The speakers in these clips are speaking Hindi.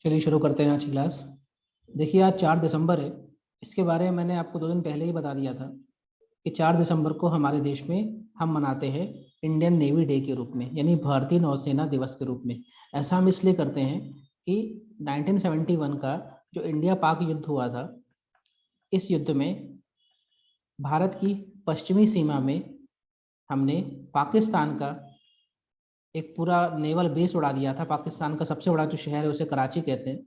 चलिए शुरू करते हैं आज की क्लास। देखिए आज 4 दिसंबर है। इसके बारे में मैंने आपको 2 दिन पहले ही बता दिया था कि 4 दिसंबर को हमारे देश में हम मनाते हैं इंडियन नेवी डे के रूप में, यानी भारतीय नौसेना दिवस के रूप में। ऐसा हम इसलिए करते हैं कि 1971 का जो इंडिया पाक युद्ध हुआ था, इस युद्ध में भारत की पश्चिमी सीमा में हमने पाकिस्तान का एक पूरा नेवल बेस उड़ा दिया था। पाकिस्तान का सबसे बड़ा जो शहर है उसे कराची कहते हैं।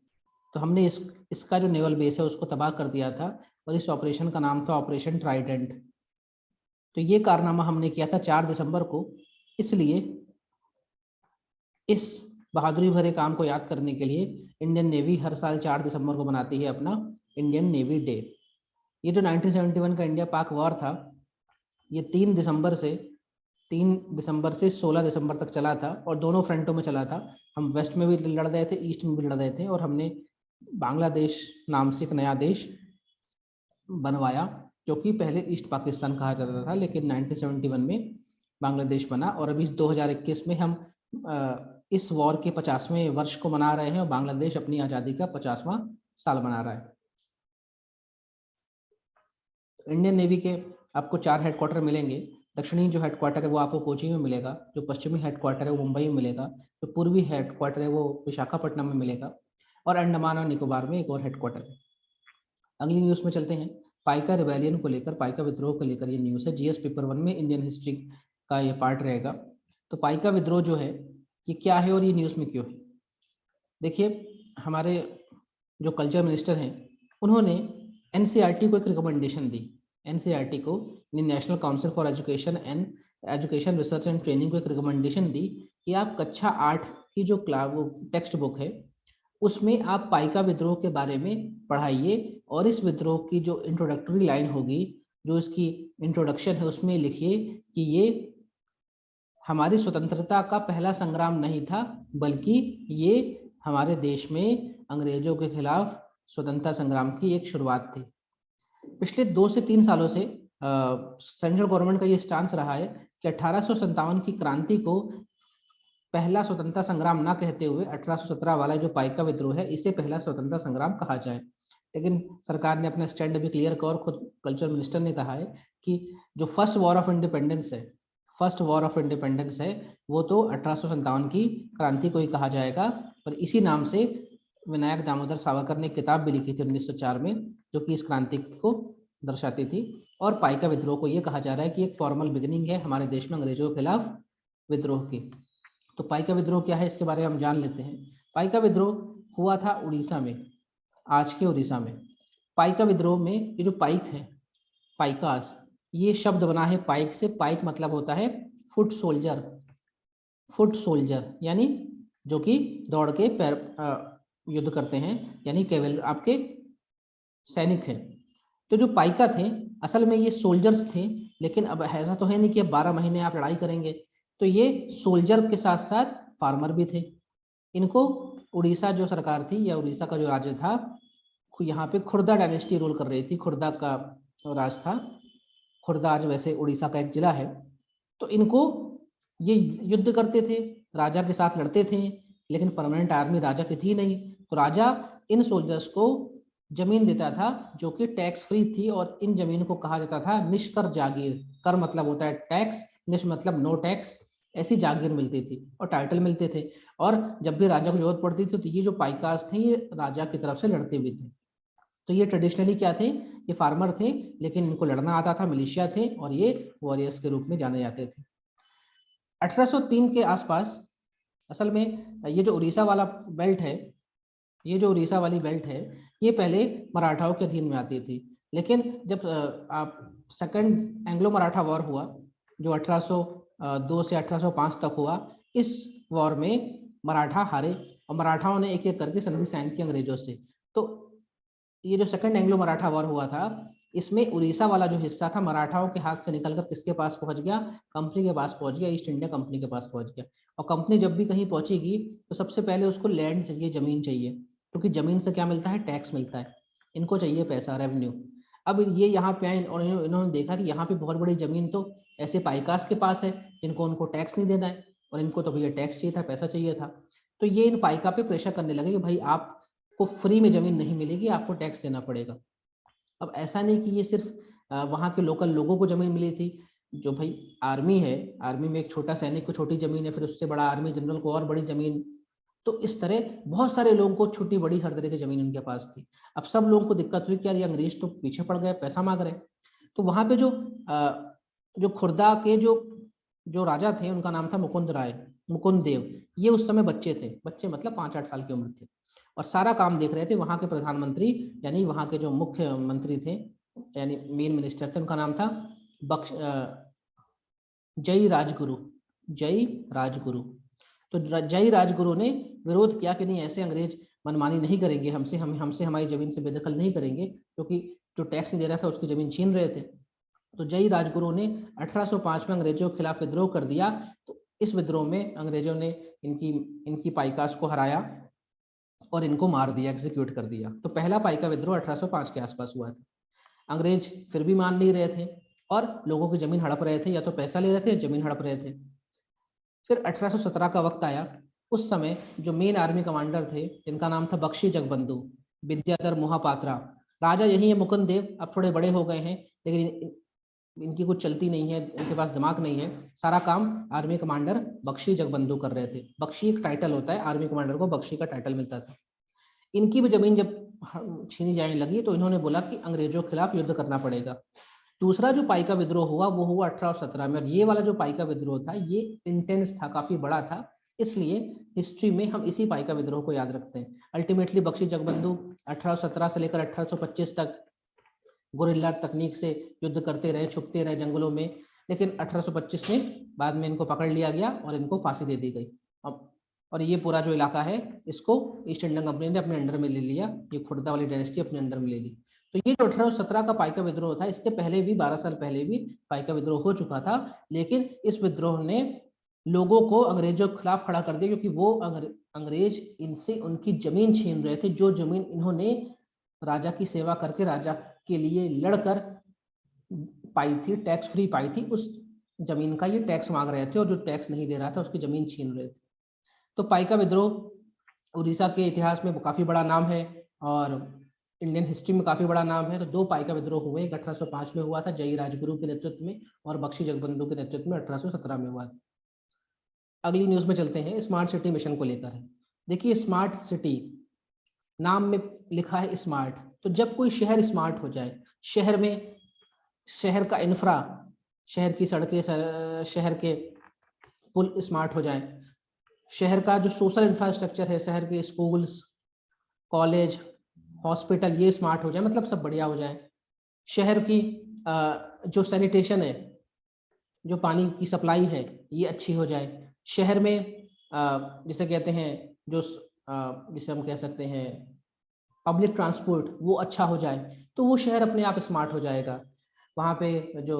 तो हमने इसका जो नेवल बेस है उसको तबाह कर दिया था और इस ऑपरेशन का नाम था ऑपरेशन ट्राइडेंट। तो ये कारनामा हमने किया था 4 दिसंबर को। इसलिए इस बहादुरी भरे काम को याद करने के लिए इंडियन नेवी हर साल 4 दिसंबर को मनाती है अपना इंडियन नेवी डे। ये जो 1971 का इंडिया पाक वॉर था, ये 3 दिसंबर से 16 दिसंबर तक चला था और दोनों फ्रंटों में चला था। हम वेस्ट में भी लड़ रहे थे, ईस्ट में भी लड़ रहे थे, और हमने बांग्लादेश नाम से एक नया देश बनवाया जो कि पहले ईस्ट पाकिस्तान कहा जाता था, लेकिन 1971 में बांग्लादेश बना। और अभी 2021 में हम इस वॉर के 50वें वर्ष को मना रहे हैं और बांग्लादेश अपनी आज़ादी का 50वां साल मना रहा है। इंडियन नेवी के आपको 4 हेडक्वार्टर मिलेंगे। दक्षिणी जो हेडक्वार्टर है वो आपको कोची में मिलेगा, जो पश्चिमी हेडक्वार्टर है वो मुंबई में मिलेगा, जो पूर्वी हेडक्वार्टर है वो विशाखापट्टनम में मिलेगा, और अंडमान और निकोबार में एक और हेडक्वार्टर है। अगली न्यूज़ में चलते हैं। पाइका रिबेलियन को लेकर, पाइका विद्रोह को लेकर ये न्यूज़ है। जीएस पेपर 1 में इंडियन हिस्ट्री का ये पार्ट रहेगा। तो पाइका विद्रोह जो है ये क्या है और ये न्यूज़ में क्यों है? देखिए, हमारे जो कल्चर मिनिस्टर हैं उन्होंने एनसीईआरटी को एक रिकमेंडेशन दी। एनसीईआरटी को, national council for education and education research and training को एक रिकमेंडेशन दी कि आप कक्षा 8 की जो टेक्स्ट बुक है उसमें आप पाइका विद्रोह के बारे में पढ़ाइए, और इस विद्रोह की जो इंट्रोडक्टरी लाइन होगी, जो इसकी इंट्रोडक्शन है, उसमें लिखिए कि ये हमारी स्वतंत्रता का पहला संग्राम नहीं था, बल्कि ये हमारे देश में अंग्रेजों के खिलाफ स्वतंत्रता संग्राम की एक शुरुआत थी। पिछले 2 से 3 सालों से सेंट्रल गवर्नमेंट का ये स्टांस रहा है कि 1857 की क्रांति को पहला स्वतंत्रता संग्राम ना कहते हुए 1817 वाला जो पाइका विद्रोह है इसे पहला स्वतंत्रता संग्राम कहा जाए। लेकिन सरकार ने अपना स्टैंड अभी क्लियर किया और खुद कल्चर मिनिस्टर ने कहा है कि जो फर्स्ट वॉर ऑफ इंडिपेंडेंस है वो तो 1857 की क्रांति को ही कहा जाएगा। और इसी नाम से विनायक दामोदर सावरकर ने किताब भी लिखी थी 1904 में, जो कि इस क्रांति को दर्शाती थी। और पाइका विद्रोह को ये कहा जा रहा है कि एक फॉर्मल बिगिनिंग है हमारे देश में अंग्रेजों के खिलाफ विद्रोह की। तो पाइका विद्रोह क्या है इसके बारे में हम जान लेते हैं। पाइका विद्रोह हुआ था उड़ीसा में, आज के उड़ीसा में। पाइका विद्रोह में ये जो पाइक है, पाइकास, ये शब्द बना है पाइक से। पाइक मतलब होता है फुट सोल्जर। फुट सोल्जर यानी जो कि दौड़ के पैर युद्ध करते हैं, यानी केवल आपके सैनिक हैं। तो जो पाइका थे असल में ये सोल्जर्स थे, लेकिन अब ऐसा तो है नहीं कि अब 12 महीने आप लड़ाई करेंगे। तो ये सोल्जर के साथ साथ फार्मर भी थे। इनको उड़ीसा जो सरकार थी या उड़ीसा का जो राज्य था, यहाँ पे खुर्दा डायनेस्टी रूल कर रही थी। खुर्दा का राज था। खुर्दा आज वैसे उड़ीसा का एक जिला है। तो इनको ये युद्ध करते थे, राजा के साथ लड़ते थे, लेकिन परमानेंट आर्मी राजा की थी नहीं। तो राजा इन सोल्जर्स को जमीन देता था जो कि टैक्स फ्री थी, और इन जमीन को कहा जाता था निष्कर जागीर। कर मतलब होता है टैक्स, निष् मतलब नो टैक्स। ऐसी जागीर मिलती थी और टाइटल मिलते थे। और जब भी राजा को जरूरत पड़ती थी तो ये जो पाइकास थे ये राजा की तरफ से लड़ते भी थे। तो ये ट्रेडिशनली क्या थे, ये फार्मर थे, लेकिन इनको लड़ना आता था, मिलिशिया थे, और ये वॉरियर्स के रूप में जाने जाते थे। 1803 के आसपास असल में ये जो उड़ीसा वाला बेल्ट है, ये जो उड़ीसा वाली बेल्ट है, ये पहले मराठाओं के अधीन में आती थी। लेकिन जब आप सेकंड एंग्लो मराठा वॉर हुआ, जो 1802 से 1805 तक हुआ, इस वॉर में मराठा हारे और मराठाओं ने एक एक करके संधि साइन की अंग्रेजों से। तो ये जो सेकंड एंग्लो मराठा वॉर हुआ था, इसमें उड़ीसा वाला जो हिस्सा था मराठाओं के हाथ से निकलकर किसके पास पहुंच गया? कंपनी के पास पहुंच गया, ईस्ट इंडिया कंपनी के पास पहुंच गया। और कंपनी जब भी कहीं पहुंचेगी तो सबसे पहले उसको लैंड चाहिए, जमीन चाहिए, क्योंकि जमीन से क्या मिलता है? टैक्स मिलता है। इनको चाहिए पैसा, रेवेन्यू। अब ये यहाँ पे आए और इन्होंने देखा कि यहाँ पे बहुत बड़ी जमीन तो ऐसे पाइकास के पास है, इनको उनको टैक्स नहीं देना है, और इनको तो भैया टैक्स चाहिए था, पैसा चाहिए था। तो ये इन पाइका पे प्रेशर करने लगे कि भाई आप को फ्री में जमीन नहीं मिलेगी, आपको टैक्स देना पड़ेगा। अब ऐसा नहीं कि ये सिर्फ वहाँ के लोकल लोगों को जमीन मिली थी, जो भाई आर्मी है, आर्मी में एक छोटा सैनिक को छोटी जमीन है, फिर उससे बड़ा आर्मी जनरल को और बड़ी जमीन, तो इस तरह बहुत सारे लोगों को छोटी बड़ी हर तरह की जमीन उनके पास थी। अब सब लोगों को दिक्कत हुई कि यार ये अंग्रेज तो पीछे पड़ गए, पैसा मांग रहे। तो वहां पे जो खुर्दा के जो राजा थे उनका नाम था मुकुंद राय, मुकुंद देव। ये उस समय बच्चे थे, बच्चे मतलब 5-8 साल की उम्र थी, और सारा काम देख रहे थे। वहां के प्रधानमंत्री यानी वहां के जो मुख्यमंत्री थे यानी मेन मिनिस्टर थे, उनका नाम था जय राजगुरु, जय राजगुरु। तो जय राजगुरु ने विरोध किया कि नहीं, ऐसे अंग्रेज मनमानी नहीं करेंगे हमसे, हमसे हमारी जमीन से बेदखल नहीं करेंगे, क्योंकि जो टैक्स नहीं दे रहा था उसकी जमीन छीन रहे थे। तो जय राजगुरु ने 1805 में अंग्रेजों के खिलाफ विद्रोह कर दिया। तो इस विद्रोह में अंग्रेजों ने इनकी पाइकास को हराया और इनको मार दिया, एग्जीक्यूट कर दिया। तो पहला पाइका विद्रोह 1805 के आसपास हुआ था। अंग्रेज फिर भी मान नहीं रहे थे और लोगों की जमीन हड़प रहे थे, या तो पैसा ले रहे थे, जमीन हड़प रहे थे। फिर 1817 का वक्त आया। उस समय जो मेन आर्मी कमांडर थे, जिनका नाम था बख्शी जगबंधु, विद्याधर मोहापात्रा, राजा यही है मुकुंद देव, अब थोड़े बड़े हो गए हैं, लेकिन इनकी कुछ चलती नहीं है, इनके पास दिमाग नहीं है, सारा काम आर्मी कमांडर बख्शी जगबंधु कर रहे थे। बख्शी एक टाइटल होता है, आर्मी कमांडर को बख्शी का टाइटल मिलता था। इनकी भी जमीन जब छीनी जाने लगी तो इन्होंने बोला कि अंग्रेजों के खिलाफ युद्ध करना पड़ेगा। दूसरा जो पाइका विद्रोह हुआ वो हुआ 1817 में, और ये वाला जो पाइका विद्रोह था ये इंटेंस था, काफी बड़ा था, इसलिए हिस्ट्री में हम इसी पाइका विद्रोह को याद रखते हैं। अल्टीमेटली बख्शी जगबंधु 1817 से लेकर 1825 तक गुरिल्ला तकनीक से युद्ध करते रहे, छुपते रहे जंगलों में, लेकिन 1825 में बाद में इनको पकड़ लिया गया और इनको फांसी दे दी गई। अब और ये पूरा जो इलाका है इसको ईस्ट इंडिया कंपनी ने अपने अंडर में ले लिया, ये खुर्दा वाली डायनेस्टी अपने अंडर में ले ली। तो ये जो 1817 का पाइका विद्रोह था, इसके पहले भी 12 साल पहले भी पाइका विद्रोह हो चुका था, लेकिन इस विद्रोह ने लोगों को अंग्रेजों के खिलाफ खड़ा कर दिया, क्योंकि वो अंग्रेज इनसे उनकी जमीन छीन रहे थे, जो जमीन इन्होंने राजा की सेवा करके राजा के लिए लड़कर पाई थी, टैक्स फ्री पाई थी, उस जमीन का ये टैक्स मांग रहे थे, और जो टैक्स नहीं दे रहा था उसकी जमीन छीन रहे थे। तो पाइका विद्रोह उड़ीसा के इतिहास में काफी बड़ा नाम है और इंडियन हिस्ट्री में काफी बड़ा नाम है। तो दो पाइका विद्रोह हुए, एक 1805 में हुआ था जय राजगुरु के नेतृत्व में, और बख्शी जगबंधु के नेतृत्व में 1817 में हुआ था। अगली न्यूज में चलते हैं, स्मार्ट सिटी मिशन को लेकर है। देखिए स्मार्ट सिटी नाम में लिखा है स्मार्ट, तो जब कोई शहर स्मार्ट हो जाए, शहर में शहर का इंफ्रा, शहर की सड़कें, शहर के पुल स्मार्ट हो जाए, शहर का जो सोशल इंफ्रास्ट्रक्चर है, शहर के स्कूल्स, कॉलेज, हॉस्पिटल, ये स्मार्ट हो जाए, मतलब सब बढ़िया हो जाए। शहर की जो सैनिटेशन है, जो पानी की सप्लाई है, ये अच्छी हो जाए। शहर में जिसे कहते हैं जो जिसे हम कह सकते हैं पब्लिक ट्रांसपोर्ट, वो अच्छा हो जाए, तो वो शहर अपने आप स्मार्ट हो जाएगा। वहाँ पे जो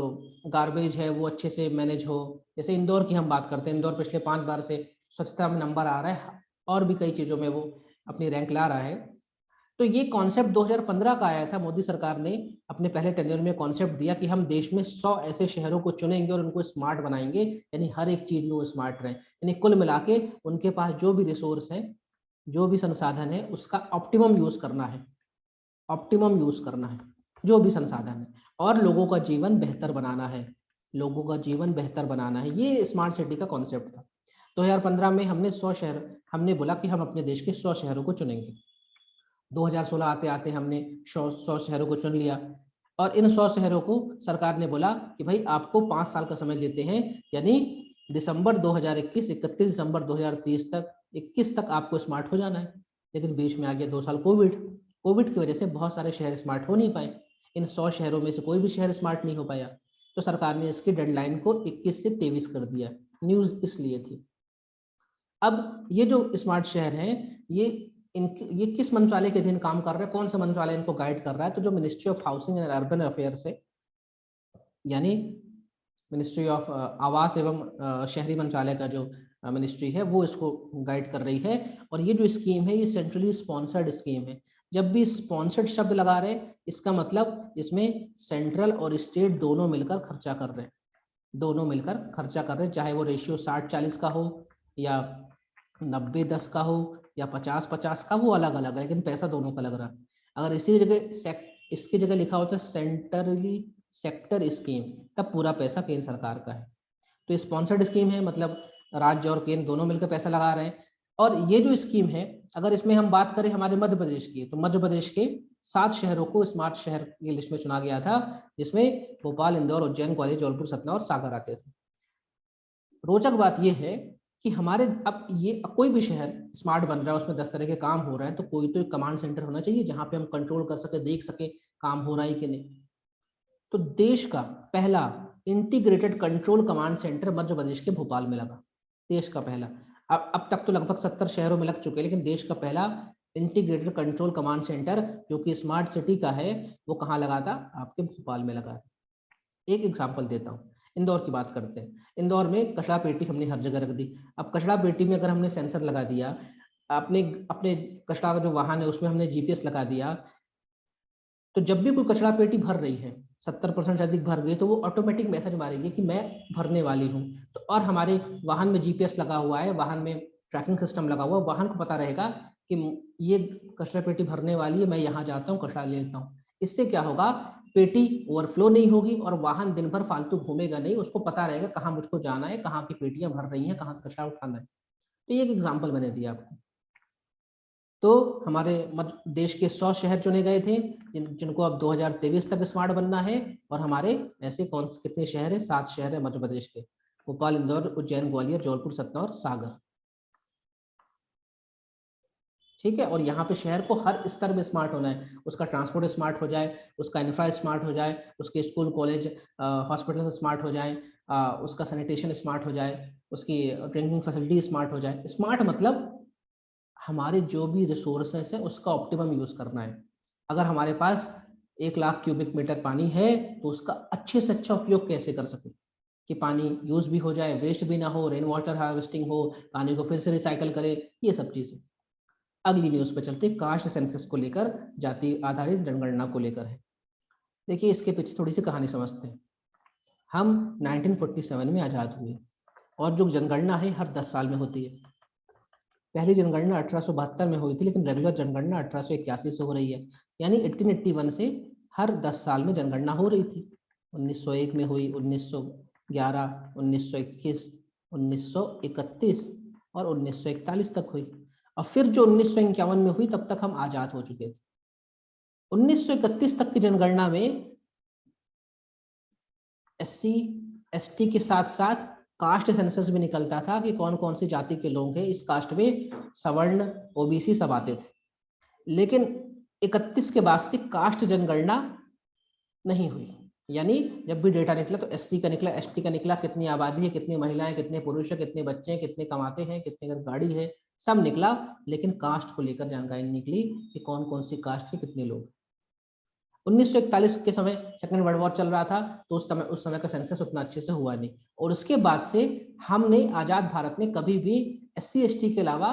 गार्बेज है वो अच्छे से मैनेज हो। जैसे इंदौर की हम बात करते हैं, इंदौर पिछले 5 बार से स्वच्छता में नंबर आ रहा है, और भी कई चीज़ों में वो अपनी रैंक ला रहा है। तो ये कॉन्सेप्ट 2015 का आया था, मोदी सरकार ने अपने पहले टेन्योर में कॉन्सेप्ट दिया कि हम देश में 100 ऐसे शहरों को चुनेंगे और उनको स्मार्ट बनाएंगे, यानी हर एक चीज में वो स्मार्ट रहे, यानी कुल मिला के उनके पास जो भी रिसोर्स है, जो भी संसाधन है, उसका ऑप्टिमम यूज करना है, ऑप्टिमम यूज करना है जो भी संसाधन है, और लोगों का जीवन बेहतर बनाना है, लोगों का जीवन बेहतर बनाना है। ये स्मार्ट सिटी का कॉन्सेप्ट था। 2015 में हमने 100 शहर, हमने बोला कि हम अपने देश के 100 शहरों को चुनेंगे। 2016 आते आते हमने 100 शहरों को चुन लिया, और इन 100 शहरों को सरकार ने बोला कि भाई आपको 5 साल का समय देते हैं, यानी दिसंबर 2021, 31 दिसंबर 2030 तक, 21 तक आपको स्मार्ट हो जाना है। लेकिन बीच में आ गया 2 साल कोविड की वजह से बहुत सारे शहर स्मार्ट हो नहीं पाए। इन 100 शहरों में से कोई भी शहर स्मार्ट नहीं हो पाया, तो सरकार ने इसकी डेडलाइन को 21 से 23 कर दिया। न्यूज इसलिए थी। अब ये जो स्मार्ट शहर हैं, ये किस मंत्रालय के अधीन काम कर रहा है, कौन सा मंत्रालय इनको गाइड कर रहा है? तो जो ministry of housing and urban affairs है, यानी मिनिस्ट्री ऑफ आवास एवं शहरी मंत्रालय का जो मिनिस्ट्री है, वो इसको गाइड कर रही है। और ये जो स्कीम है ये सेंट्रली स्पॉन्सर्ड स्कीम है। जब भी स्पॉन्सर्ड शब्द लगा रहे, इसका मतलब इसमें सेंट्रल और स्टेट दोनों मिलकर खर्चा कर रहे हैं, दोनों मिलकर खर्चा कर रहे हैं, चाहे वो रेशियो 60-40 का हो, या 90-10 का हो, या 50-50 का, वो अलग अलग है, लेकिन पैसा दोनों का लग रहा है। अगर इसी जगह इसकी जगह लिखा होता है सेंट्रली सेक्टर स्कीम, तब पूरा पैसा केंद्र सरकार का है। तो स्पॉन्सर्ड स्कीम है, मतलब राज्य और केंद्र दोनों मिलकर पैसा लगा रहे हैं। और ये जो स्कीम है, अगर इसमें हम बात करें हमारे मध्य प्रदेश की, तो मध्य प्रदेश के 7 शहरों को स्मार्ट शहर की लिस्ट में चुना गया था, जिसमें भोपाल, इंदौर, उज्जैन, ग्वालियर, जौनपुर, सतना और सागर आते थे। रोचक बात यह है कि हमारे अब ये कोई भी शहर स्मार्ट बन रहा है, उसमें 10 तरह के काम हो रहे हैं, तो कोई तो एक कमांड सेंटर होना चाहिए जहां पे हम कंट्रोल कर सके, देख सके काम हो रहा है कि नहीं। तो देश का पहला integrated control command centre Madhya Pradesh के भोपाल में लगा, देश का पहला। अब तक तो लगभग 70 शहरों में लग चुके हैं, लेकिन देश का पहला इंटीग्रेटेड कंट्रोल कमांड सेंटर जो कि स्मार्ट सिटी का है, वो कहाँ लगा था? आपके भोपाल में लगा था। एक एग्जाम्पल देता हूँ, इंदौर की बात करते हैं। इंदौर में कचरा पेटी हमने हर जगह रख दी। अब कचरा पेटी में अगर हमने सेंसर लगा दिया, अपने अपने कचरा का जो वाहन है उसमें हमने जीपीएस लगा दिया, तो जब भी कोई कचरा पेटी भर रही है, 70% से अधिक भर गई, तो वो ऑटोमेटिक मैसेज मारेगी कि मैं भरने वाली हूँ। तो और हमारे वाहन में जीपीएस लगा हुआ है, वाहन में ट्रैकिंग सिस्टम लगा हुआ है, वाहन को पता रहेगा कि ये कचरा पेटी भरने वाली है, मैं यहाँ जाता हूँ, कचरा ले लेता हूँ। इससे क्या होगा? पेटी ओवरफ्लो नहीं होगी और वाहन दिन भर फालतू घूमेगा नहीं, उसको पता रहेगा कहाँ मुझको जाना है, कहाँ की पेटियां भर रही हैं, कहाँ से कचरा उठाना है। तो ये एक एग्जाम्पल मैंने दिया आपको। तो हमारे देश के 100 शहर चुने गए थे जिनको अब 2023 तक स्मार्ट बनना है। और हमारे ऐसे कौन कितने शहर है? 7 शहर है मध्य प्रदेश के, भोपाल, इंदौर, उज्जैन, ग्वालियर, जौनपुर, सतना और सागर। ठीक है। और यहाँ पे शहर को हर स्तर में स्मार्ट होना है, उसका ट्रांसपोर्ट स्मार्ट हो जाए, उसका इंफ्रा स्मार्ट हो जाए, उसके स्कूल, कॉलेज, हॉस्पिटल स्मार्ट हो जाए, उसका सैनिटेशन स्मार्ट हो जाए, उसकी ड्रिंकिंग फैसिलिटी स्मार्ट हो जाए। स्मार्ट मतलब हमारे जो भी रिसोर्सेस है उसका ऑप्टिमम यूज करना है। अगर हमारे पास 1 लाख क्यूबिक मीटर पानी है, तो उसका अच्छे से अच्छा उपयोग कैसे कर सके कि पानी यूज भी हो जाए, वेस्ट भी ना हो, रेन वाटर हार्वेस्टिंग हो, पानी को फिर से रिसाइकल करे, ये सब चीजें। अगली न्यूज पे चलते, कास्ट सेंसस को लेकर, जाति आधारित जनगणना को लेकर है। देखिए इसके पीछे थोड़ी सी कहानी समझते हैं। हम 1947 में आजाद हुए और जो जनगणना है हर 10 साल में होती है। पहली जनगणना 1872 में हुई थी, लेकिन रेगुलर जनगणना 1881 से हो रही है। यानी 1881 से हर 10 साल में जनगणना हो रही थी। 1901 में हुई, 1911, 1921, 1931 और 1941 तक हुई। और फिर जो 1951 में हुई, तब तक हम आजाद हो चुके थे। 1931 तक की जनगणना में SC ST के साथ साथ कास्ट सेंसस भी निकलता था कि कौन कौन सी जाति के लोग हैं इस कास्ट में, सवर्ण, OBC सब आते थे। लेकिन 31 के बाद से कास्ट जनगणना नहीं हुई। यानी जब भी डेटा निकला तो SC का निकला, ST का निकला, कितनी आबादी है, कितनी महिलाएं, कितने पुरुष है, कितने बच्चे हैं, कितने कमाते हैं, कितने गाड़ी है, सब निकला। लेकिन कास्ट को लेकर जानकारी निकली कि कौन कौन सी कास्ट के कितने लोग। 1941 के समय सेकेंड वर्ल्ड वॉर चल रहा था, तो उस समय का सेंसस उतना अच्छे से हुआ नहीं। और उसके बाद से हमने आजाद भारत में कभी भी SC ST के अलावा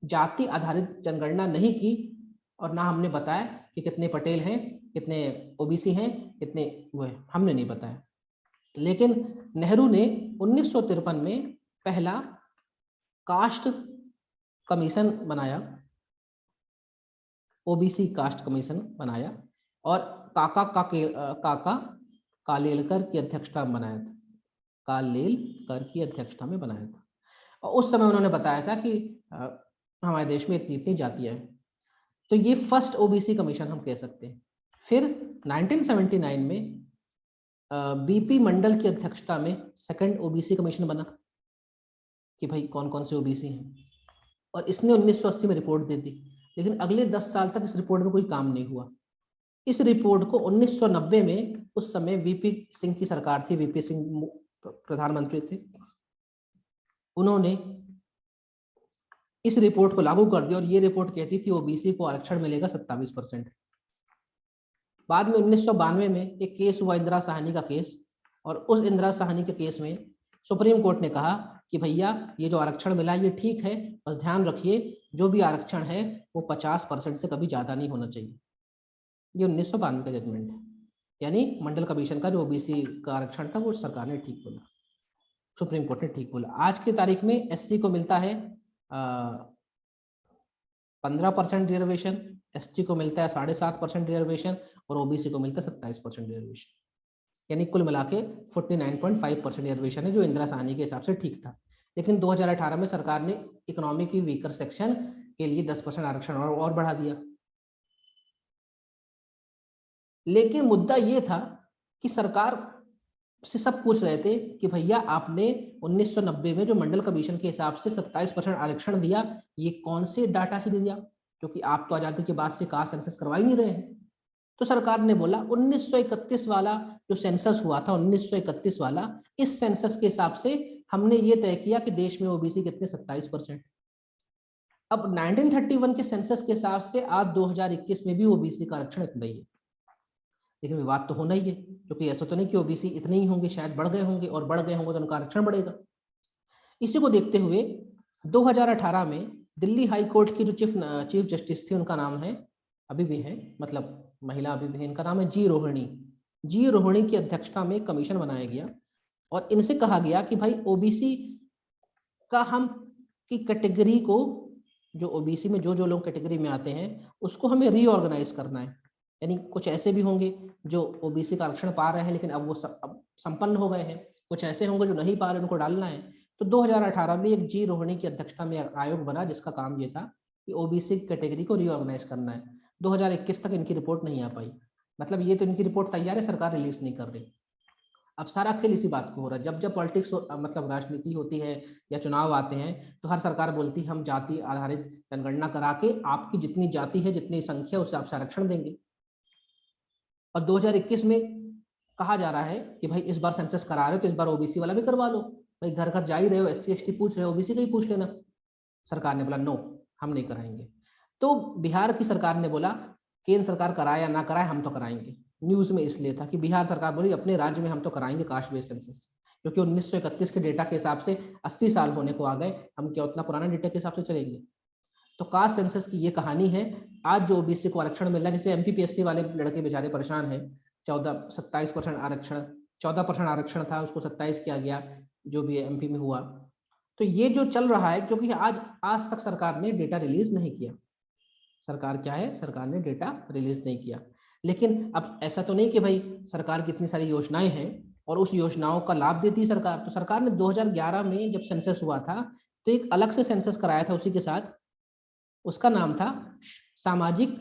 जाति आधारित जनगणना नहीं की, और ना हमने बताया कि कितने पटेल हैं, कितने OBC हैं, कितने वो है, हमने नहीं बताया। लेकिन नेहरू ने 1953 में पहला कास्ट कमीशन बनाया, OBC कास्ट कमीशन बनाया, और काका कालेलकर की अध्यक्षता में बनाया था, कालेलकर की अध्यक्षता में बनाया था। और उस समय उन्होंने बताया था कि हमारे देश में इतनी इतनी जातियां हैं। तो ये फर्स्ट OBC कमीशन हम कह सकते हैं। फिर 1979 में BP मंडल की अध्यक्षता में सेकंड OBC कमीशन बना कि भाई कौन कौन से OBC हैं, और इसने 1980 में रिपोर्ट दे दी। लेकिन अगले 10 साल तक इस रिपोर्ट में कोई काम नहीं हुआ। इस रिपोर्ट को 1990 में, उस समय VP सिंह की सरकार थी, VP सिंह प्रधानमंत्री थे, उन्होंने इस रिपोर्ट को लागू कर दिया। और ये रिपोर्ट कहती थी OBC को आरक्षण मिलेगा 27%। बाद में 1992 में एक केस हुआ, इंदिरा साहनी का केस, और उस इंदिरा साहनी के केस में सुप्रीम कोर्ट ने कहा कि भैया ये जो आरक्षण मिला ये ठीक है, बस ध्यान रखिए जो भी आरक्षण है वो 50% से कभी ज्यादा नहीं होना चाहिए। ये 1992 का जजमेंट है। यानी मंडल कमीशन का जो OBC का आरक्षण था वो सरकार ने ठीक बोला, सुप्रीम कोर्ट ने ठीक बोला। आज की तारीख में SC को मिलता है 15% रिजर्वेशन, एसटी को मिलता है 7.5% रिजर्वेशन और ओबीसी को मिलता है 27% रिजर्वेशन, यानी कुल मिला के 49.5% रिजर्वेशन है, जो इंदिरा साहनी के हिसाब से ठीक था। लेकिन 2018 में सरकार ने इकोनॉमी की वीकर सेक्शन के लिए 10% आरक्षण और बढ़ा दिया। लेकिन मुद्दा ये था कि सरकार से सब पूछ रहे थे कि भैया आपने 1990 में जो मंडल कमीशन के हिसाब से 27% आरक्षण दिया, ये कौन से डाटा से दिया, क्योंकि आप तो आजादी के बाद से कास्ट सेंसस करवा ही नहीं रहे हैं। तो सरकार ने बोला 1931 वाला जो सेंसस हुआ था, 1931 वाला, इस सेंसस के हिसाब से हमने ये तय किया कि देश में ओबीसी कितने 27%। अब 1931 के सेंसस के हिसाब से आज 2021 में भी ओबीसी का आरक्षण इतना ही है। लेकिन विवाद तो होना ही है, क्योंकि ऐसा तो नहीं कि ओबीसी इतने ही होंगे, शायद बढ़ गए होंगे, और बढ़ गए होंगे तो उनका आरक्षण बढ़ेगा। इसी को देखते हुए 2018 में दिल्ली हाई कोर्ट की जो चीफ जस्टिस थी, उनका नाम है, अभी भी है, मतलब महिला अभी भी है, इनका नाम है जी रोहिणी। जी रोहिणी की अध्यक्षता में कमीशन बनाया गया और इनसे कहा गया कि भाई ओबीसी का हम की कैटेगरी को, जो ओबीसी में जो लोग कैटेगरी में आते हैं, उसको हमें रीऑर्गेनाइज करना है। यानी कुछ ऐसे भी होंगे जो ओबीसी का आरक्षण पा रहे हैं लेकिन अब वो संपन्न हो गए हैं, कुछ ऐसे होंगे जो नहीं पा रहे, उनको डालना है। तो 2018 में एक जी रोहिणी की अध्यक्षता में आयोग बना, जिसका काम ये था कि ओबीसी कैटेगरी को रीऑर्गेनाइज करना है। 2021 तक इनकी रिपोर्ट नहीं आ पाई, मतलब ये तो इनकी रिपोर्ट तैयार है, सरकार रिलीज नहीं कर रही। अब सारा खेल इसी बात को हो रहा है। जब जब पॉलिटिक्स मतलब राजनीति होती है या चुनाव आते हैं, तो हर सरकार बोलती है हम जाति आधारित जनगणना करा के आपकी जितनी जाति है, जितनी संख्या, उससे आप आरक्षण देंगे। और 2021 में कहा जा रहा है कि भाई इस बार सेंसस करा रहे हो तो इस बार ओबीसी वाला भी करवा लो, भाई घर घर जा ही रहे हो, एससी एसटी पूछ रहे हो, ओबीसी का ही पूछ लेना। सरकार ने बोला नो, हम नहीं कराएंगे। तो बिहार की सरकार ने बोला केंद्र सरकार कराए या ना कराए, हम तो कराएंगे। न्यूज में इसलिए था कि बिहार सरकार बोली अपने राज्य में हम तो कराएंगे कास्ट बेस्ड सेंसस, क्योंकि 1931 के डेटा के हिसाब से 80 साल होने को आ गए, हम क्या उतना पुराना डेटा के हिसाब से चलेंगे। तो कास्ट सेंसस की ये कहानी है। आज जो ओबीसी को आरक्षण मिल रहा है, जैसे एमपीपीएससी वाले लड़के बेचारे परेशान हैं, 27% आरक्षण, 14% आरक्षण था, उसको 27 किया गया, जो भी एमपी में हुआ। तो ये जो चल रहा है, क्योंकि आज तक सरकार ने डेटा रिलीज नहीं किया। सरकार क्या है, सरकार ने डेटा रिलीज नहीं किया। लेकिन अब ऐसा तो नहीं कि भाई सरकार की इतनी सारी योजनाएं हैं और उस योजनाओं का लाभ देती सरकार। तो सरकार ने 2011 में जब सेंसस हुआ था, तो एक अलग से सेंसस कराया था उसी के साथ, उसका नाम था सामाजिक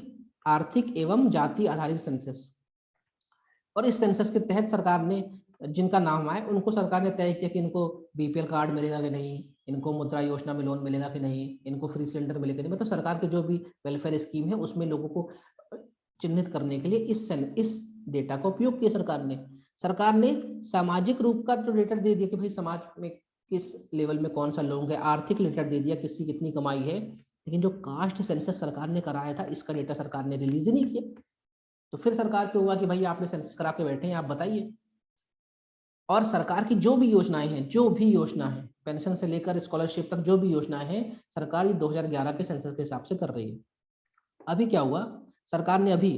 आर्थिक एवं जाति आधारित सेंसस। और इस सेंसस के तहत सरकार ने जिनका नाम आए, उनको सरकार ने तय किया कि इनको बीपीएल कार्ड मिलेगा कि नहीं, इनको मुद्रा योजना में लोन मिलेगा कि नहीं, इनको फ्री सिलेंडर मिलेगा नहीं, मतलब सरकार के जो भी वेलफेयर स्कीम है उसमें लोगों को चिन्हित करने के लिए इस डेटा का उपयोग किया सरकार ने सामाजिक रूप का जो डेटा दे दिया कि भाई समाज में किस लेवल में कौन सा लोग है, आर्थिक डेटा दे दिया किसकी कितनी कमाई है। लेकिन जो कास्ट सेंसस सरकार ने कराया था, इसका डेटा सरकार ने रिलीज ही नहीं किया। तो फिर सरकार पे हुआ कि भाई आपने सेंसस करा के बैठे हैं, आप बताइए। और सरकार की जो भी योजनाएं हैं, जो भी योजना है, पेंशन से लेकर स्कॉलरशिप तक जो भी योजनाएं हैं, सरकार ये 2011 के सेंसस के हिसाब से कर रही है। अभी क्या हुआ, सरकार ने अभी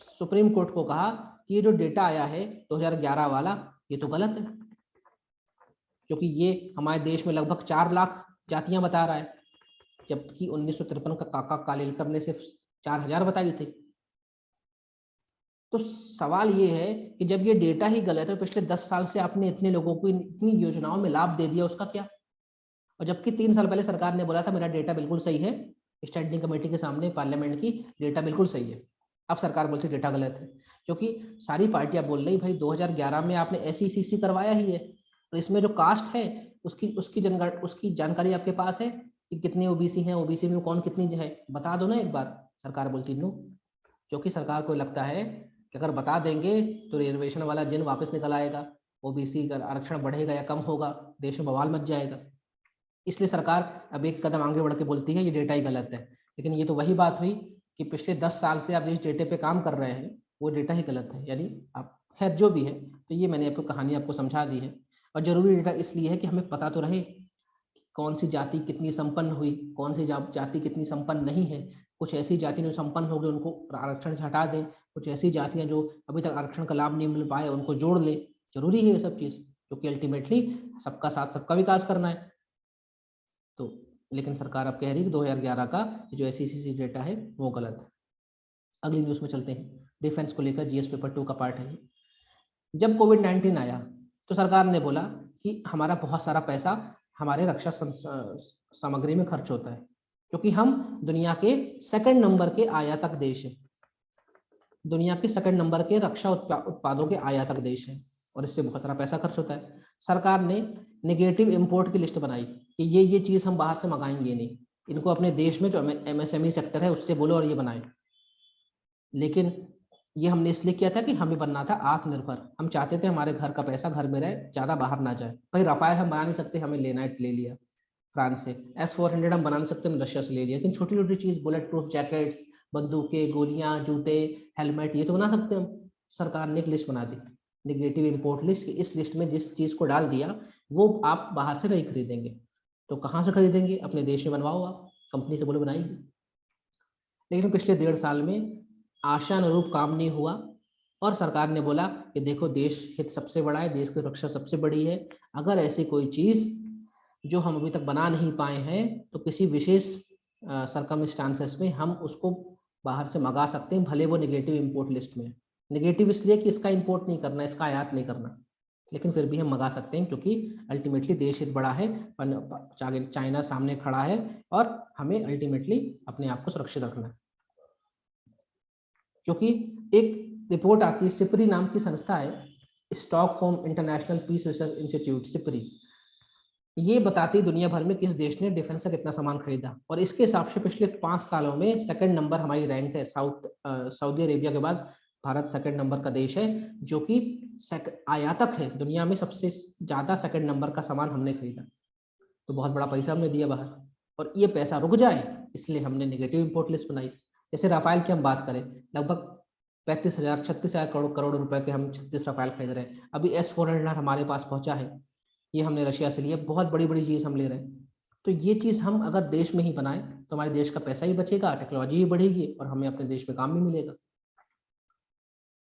सुप्रीम कोर्ट को कहा कि ये जो डेटा आया है 2011 वाला, ये तो गलत है, क्योंकि ये हमारे देश में लगभग 4 लाख जातियां बता रहा है, जबकि 1953 का काका कालेलकर ने सिर्फ 4000 बताई थी। तो सवाल ये है कि जब ये डेटा ही गलत है, पिछले 10 साल से आपने इतने लोगों को इतनी योजनाओं में लाभ दे दिया, उसका क्या? और जबकि 3 साल पहले सरकार ने बोला था मेरा डेटा बिल्कुल सही है, स्टैंडिंग कमेटी के सामने पार्लियामेंट की, डेटा बिल्कुल सही है। अब सरकार बोलती डेटा गलत है, क्योंकि सारी पार्टियां बोल रही भाई 2011 में आपने एसईसीसी करवाया ही है, तो इसमें जो कास्ट है उसकी जानकारी आपके पास है कि कितने ओबीसी हैं, ओबीसी में कौन कितनी है, बता दो ना एक बार। सरकार बोलती नो, क्योंकि सरकार को लगता है कि अगर बता देंगे तो रिजर्वेशन वाला जिन वापस निकल आएगा, ओबीसी का आरक्षण बढ़ेगा या कम होगा, देश में बवाल मच जाएगा। इसलिए सरकार अब एक कदम आगे बढ़ के बोलती है ये डेटा ही गलत है। लेकिन ये तो वही बात हुई कि पिछले 10 साल से आप जिस डेटे पे काम कर रहे हैं वो डेटा ही गलत है, यानी आप, खैर जो भी है। तो ये मैंने आपको कहानी आपको समझा दी है। और जरूरी डेटा इसलिए है कि हमें पता तो रहे कौन सी जाति कितनी संपन्न हुई, कौन सी जाति कितनी संपन्न नहीं है। कुछ ऐसी जाति जो संपन्न हो गई उनको आरक्षण से हटा दें, कुछ ऐसी जातियां जो अभी तक आरक्षण का लाभ नहीं मिल पाए उनको जोड़ ले। जरूरी है ये सब चीज, क्योंकि अल्टीमेटली सबका साथ सबका विकास करना है। तो लेकिन सरकार अब कह रही है कि 2011 का जो SEC डेटा है वो गलत है। अगली न्यूज़ में चलते हैं, डिफेंस को लेकर GS पेपर 2 का पार्ट है। जब कोविड-19 आया तो सरकार ने बोला कि हमारा बहुत सारा पैसा हमारे रक्षा सामग्री में खर्च होता है, क्योंकि हम दुनिया के सेकंड नंबर के आयातक देश हैं। दुनिया के सेकंड नंबर के रक्षा उत्पादों के आयातक देश हैं और इससे बहुत सारा पैसा खर्च होता है। सरकार ने नेगेटिव इंपोर्ट की लिस्ट बनाई कि ये चीज़ हम बाहर से मंगाएंगे नहीं, इनको अपने देश में जो MSME सेक्टर है उससे बोलो और ये बनाए। लेकिन ये हमने इसलिए किया था कि हमें बनना था आत्मनिर्भर। हम चाहते थे हमारे घर का पैसा घर में रहे, ज़्यादा बाहर ना जाए। भाई राफेल हम बना नहीं सकते, हमें लेना है, ले लिया फ्रांस से। S-400 हम बना नहीं सकते, हम रशिया से ले लिया। लेकिन छोटी छोटी चीज़, बुलेट प्रूफ जैकेट्स, बंदूकें, गोलियां, जूते, हेलमेट, ये तो बना सकते हम। सरकार ने एक लिस्ट बना दी, नेगेटिव इंपोर्ट लिस्ट। इस लिस्ट में जिस चीज़ को डाल दिया वो आप बाहर से नहीं खरीदेंगे। तो कहाँ से खरीदेंगे? अपने देश में बनवाओ, आप कंपनी से बोलो बनाइए। लेकिन पिछले 1.5 साल में आशानुरूप काम नहीं हुआ और सरकार ने बोला कि देखो देश हित सबसे बड़ा है, देश की रक्षा सबसे बड़ी है। अगर ऐसी कोई चीज़ जो हम अभी तक बना नहीं पाए हैं तो किसी विशेष सर्कमस्टांसेस में हम उसको बाहर से मंगा सकते हैं, भले वो नेगेटिव इंपोर्ट लिस्ट में। नेगेटिव इसलिए कि इसका इंपोर्ट नहीं करना, इसका आयात नहीं करना, लेकिन फिर भी हम मंगा सकते हैं क्योंकि अल्टीमेटली देश हित बड़ा है, चाइना सामने खड़ा है और हमें अल्टीमेटली अपने आप को सुरक्षित रखना है। क्योंकि एक रिपोर्ट आती है, सिपरी नाम की संस्था है, Stockholm International Peace Research Institute, SIPRI, ये बताती है दुनिया भर में किस देश ने डिफेंस का कितना सामान खरीदा। और इसके हिसाब से पिछले 5 सालों में सेकंड नंबर हमारी रैंक है। सऊदी अरेबिया के बाद भारत सेकंड नंबर का देश है, जो कि आयातक है। दुनिया में सबसे ज्यादा सेकंड नंबर का सामान हमने खरीदा। तो बहुत बड़ा पैसा हमने दिया बाहर, और ये पैसा रुक जाए इसलिए हमने नेगेटिव इंपोर्ट लिस्ट बनाई। जैसे राफेल की हम बात करें, लगभग 36,000 करोड़ रुपए के हम 36 राफेल खरीद रहे हैं। अभी S-400 हमारे पास पहुंचा है, ये हमने रशिया से लिया। बहुत बड़ी बड़ी चीज़ हम ले रहे हैं। तो ये चीज़ हम अगर देश में ही बनाए तो हमारे देश का पैसा ही बचेगा, टेक्नोलॉजी ही बढ़ेगी और हमें अपने देश में काम भी मिलेगा।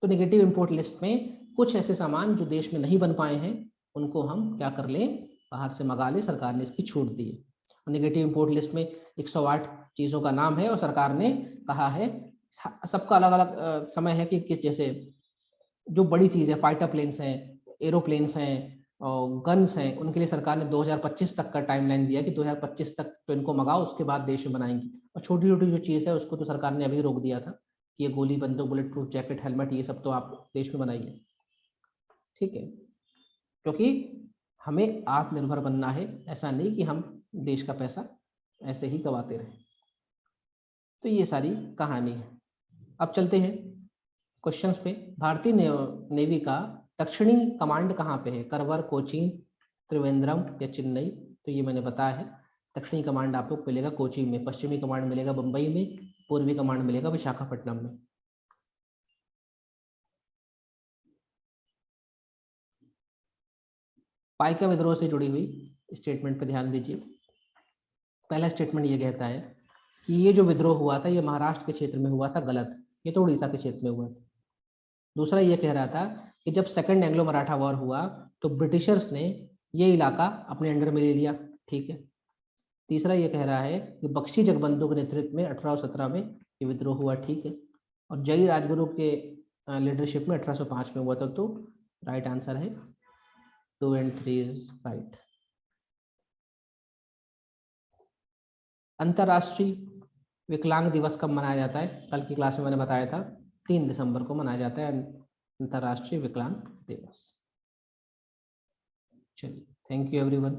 तो नेगेटिव इंपोर्ट लिस्ट में कुछ ऐसे सामान जो देश में नहीं बन पाए हैं उनको हम क्या कर लें, बाहर से मंगा लें। सरकार ने इसकी छूट दी है। नेगेटिव इंपोर्ट लिस्ट में 108 चीज़ों का नाम है और सरकार ने कहा है, सबका अलग अलग समय है कि किस, जैसे जो बड़ी चीज़ है, फाइटर प्लेन्स हैं, एरोप्लेन्स हैं और गन्स हैं, उनके लिए सरकार ने 2025 तक का टाइमलाइन दिया कि 2025 तक तो इनको मंगाओ, उसके बाद देश में बनाएंगे। और छोटी छोटी जो चीज़ है उसको तो सरकार ने अभी रोक दिया था कि ये गोली, बंदूक, बुलेट प्रूफ जैकेट, हेलमेट, ये सब तो आप देश में बनाइए, ठीक है। क्योंकि हमें आत्मनिर्भर बनना है, ऐसा नहीं कि हम देश का पैसा ऐसे ही गवाते रहें। तो ये सारी कहानी है। अब चलते हैं क्वेश्चंस पे। भारतीय नेवी का दक्षिणी कमांड कहाँ पे है? करवर, कोचीन, त्रिवेंद्रम या चेन्नई? तो ये मैंने बताया है, दक्षिणी कमांड आपको मिलेगा कोचीन में, पश्चिमी कमांड मिलेगा मुंबई में, पूर्वी कमांड मिलेगा विशाखापट्टनम में। पाइका विद्रोह से जुड़ी हुई स्टेटमेंट पे ध्यान दीजिए। पहला स्टेटमेंट ये कहता है कि ये जो विद्रोह हुआ था ये महाराष्ट्र के क्षेत्र में हुआ था, गलत, ये तो उड़ीसा के क्षेत्र में हुआ था। दूसरा ये कह रहा था कि जब सेकंड एंग्लो मराठा वॉर हुआ तो ब्रिटिशर्स ने ये इलाका अपने अंडर में ले लिया, ठीक है। तीसरा ये कह रहा है कि बख्शी जगबंधु के नेतृत्व में 1817 में ये विद्रोह हुआ, ठीक है। और जय राजगुरु के लीडरशिप में 1805 में हुआ था। तो राइट आंसर है 2 and 3 इज राइट। अंतरराष्ट्रीय विकलांग दिवस कब मनाया जाता है? कल की क्लास में मैंने बताया था, 3 दिसंबर को मनाया जाता है अंतरराष्ट्रीय विकलांग दिवस। चलिए, थैंक यू एवरीवन।